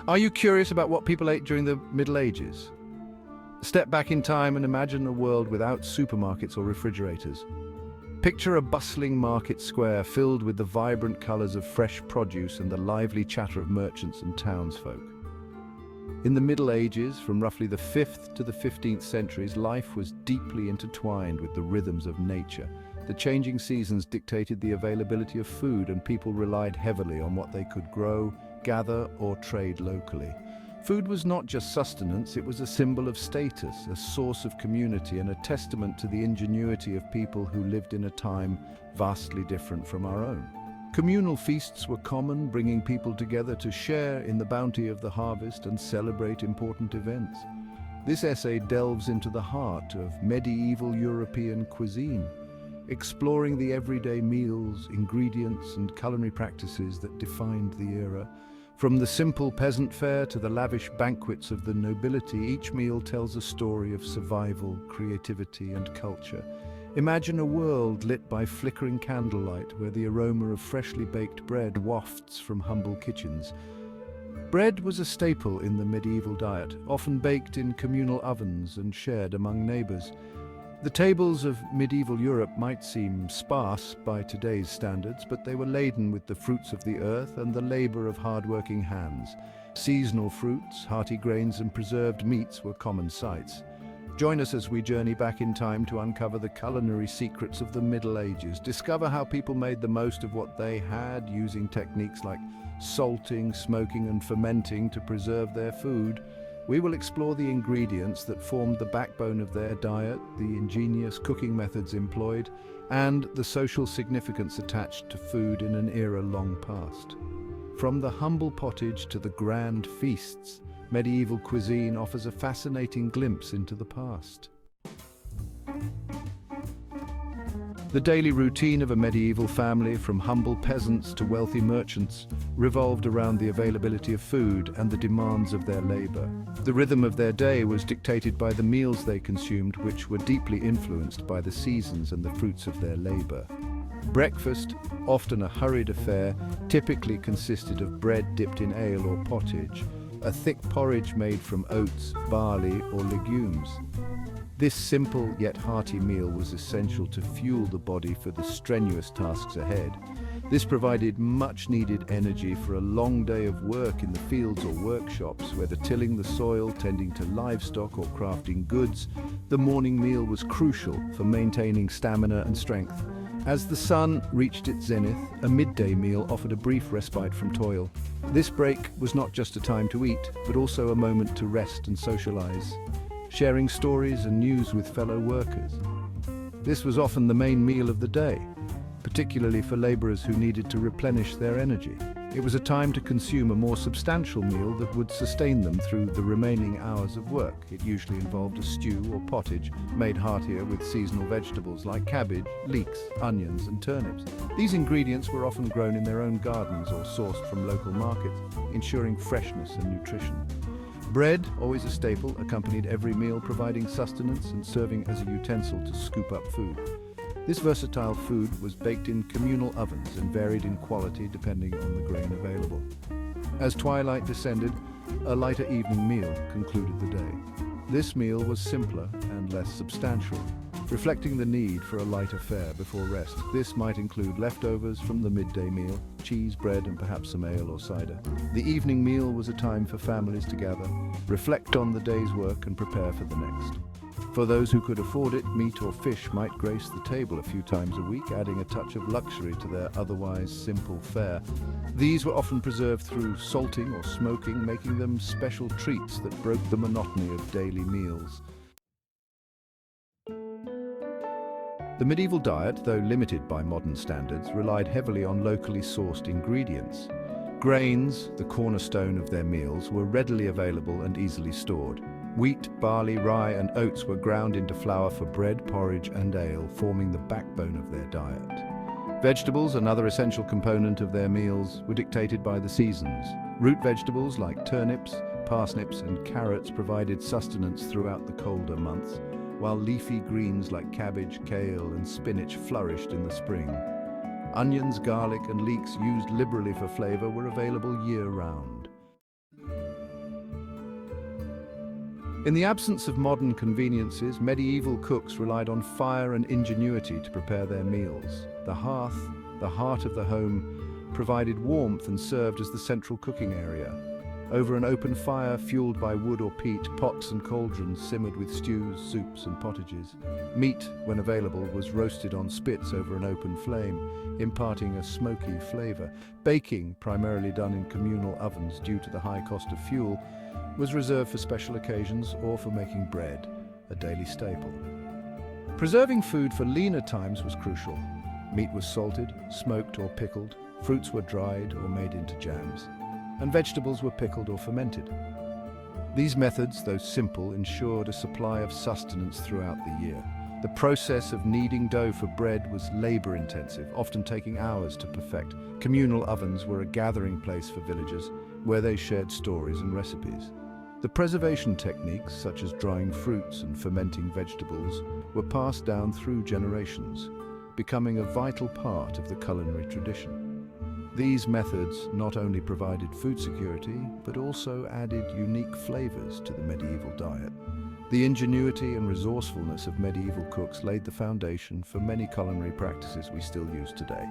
Are you curious about what people ate during the Middle Ages? Step back in time and imagine a world without supermarkets or refrigerators. Picture a bustling market square filled with the vibrant colors of fresh produce and the lively chatter of merchants and townsfolk. In the Middle Ages, from roughly the 5th to the 15th centuries, life was deeply intertwined with the rhythms of nature. The changing seasons dictated the availability of food, and people relied heavily on what they could grow, gather, or trade locally. Food was not just sustenance, it was a symbol of status, a source of community, and a testament to the ingenuity of people who lived in a time vastly different from our own. Communal feasts were common, bringing people together to share in the bounty of the harvest and celebrate important events. This essay delves into the heart of medieval European cuisine, exploring the everyday meals, ingredients, and culinary practices that defined the era. From the simple peasant fare to the lavish banquets of the nobility, each meal tells a story of survival, creativity, and culture. Imagine a world lit by flickering candlelight where the aroma of freshly baked bread wafts from humble kitchens. Bread was a staple in the medieval diet, often baked in communal ovens and shared among neighbors. The tables of medieval Europe might seem sparse by today's standards, but they were laden with the fruits of the earth and the labor of hard-working hands. Seasonal fruits, hearty grains, and preserved meats were common sights. Join us as we journey back in time to uncover the culinary secrets of the Middle Ages. Discover how people made the most of what they had, using techniques like salting, smoking, and fermenting to preserve their food. We will explore the ingredients that formed the backbone of their diet, the ingenious cooking methods employed, and the social significance attached to food in an era long past. From the humble pottage to the grand feasts, medieval cuisine offers a fascinating glimpse into the past. The daily routine of a medieval family, from humble peasants to wealthy merchants, revolved around the availability of food and the demands of their labor. The rhythm of their day was dictated by the meals they consumed, which were deeply influenced by the seasons and the fruits of their labor. Breakfast, often a hurried affair, typically consisted of bread dipped in ale or pottage, a thick porridge made from oats, barley, or legumes. This simple yet hearty meal was essential to fuel the body for the strenuous tasks ahead. This provided much-needed energy for a long day of work in the fields or workshops, whether tilling the soil, tending to livestock, or crafting goods. The morning meal was crucial for maintaining stamina and strength. As the sun reached its zenith, a midday meal offered a brief respite from toil. This break was not just a time to eat, but also a moment to rest and socialize, sharing stories and news with fellow workers. This was often the main meal of the day, particularly for laborers who needed to replenish their energy. It was a time to consume a more substantial meal that would sustain them through the remaining hours of work. It usually involved a stew or pottage, made heartier with seasonal vegetables like cabbage, leeks, onions, and turnips. These ingredients were often grown in their own gardens or sourced from local markets, ensuring freshness and nutrition. Bread, always a staple, accompanied every meal, providing sustenance and serving as a utensil to scoop up food. This versatile food was baked in communal ovens and varied in quality depending on the grain available. As twilight descended, a lighter evening meal concluded the day. This meal was simpler and less substantial, reflecting the need for a lighter fare before rest. This might include leftovers from the midday meal, cheese, bread, and perhaps some ale or cider. The evening meal was a time for families to gather, reflect on the day's work, and prepare for the next. For those who could afford it, meat or fish might grace the table a few times a week, adding a touch of luxury to their otherwise simple fare. These were often preserved through salting or smoking, making them special treats that broke the monotony of daily meals. The medieval diet, though limited by modern standards, relied heavily on locally sourced ingredients. Grains, the cornerstone of their meals, were readily available and easily stored. Wheat, barley, rye, and oats were ground into flour for bread, porridge, and ale, forming the backbone of their diet. Vegetables, another essential component of their meals, were dictated by the seasons. Root vegetables like turnips, parsnips, and carrots provided sustenance throughout the colder months, while leafy greens like cabbage, kale, and spinach flourished in the spring. Onions, garlic, and leeks, used liberally for flavor, were available year-round. In the absence of modern conveniences, medieval cooks relied on fire and ingenuity to prepare their meals. The hearth, the heart of the home, provided warmth and served as the central cooking area. Over an open fire fueled by wood or peat, pots and cauldrons simmered with stews, soups and pottages. Meat, when available, was roasted on spits over an open flame, imparting a smoky flavor. Baking, primarily done in communal ovens due to the high cost of fuel, was reserved for special occasions or for making bread, a daily staple. Preserving food for leaner times was crucial. Meat was salted, smoked or pickled, fruits were dried or made into jams, and vegetables were pickled or fermented. These methods, though simple, ensured a supply of sustenance throughout the year. The process of kneading dough for bread was labor-intensive, often taking hours to perfect. Communal ovens were a gathering place for villagers, where they shared stories and recipes. The preservation techniques, such as drying fruits and fermenting vegetables, were passed down through generations, becoming a vital part of the culinary tradition. These methods not only provided food security, but also added unique flavors to the medieval diet. The ingenuity and resourcefulness of medieval cooks laid the foundation for many culinary practices we still use today.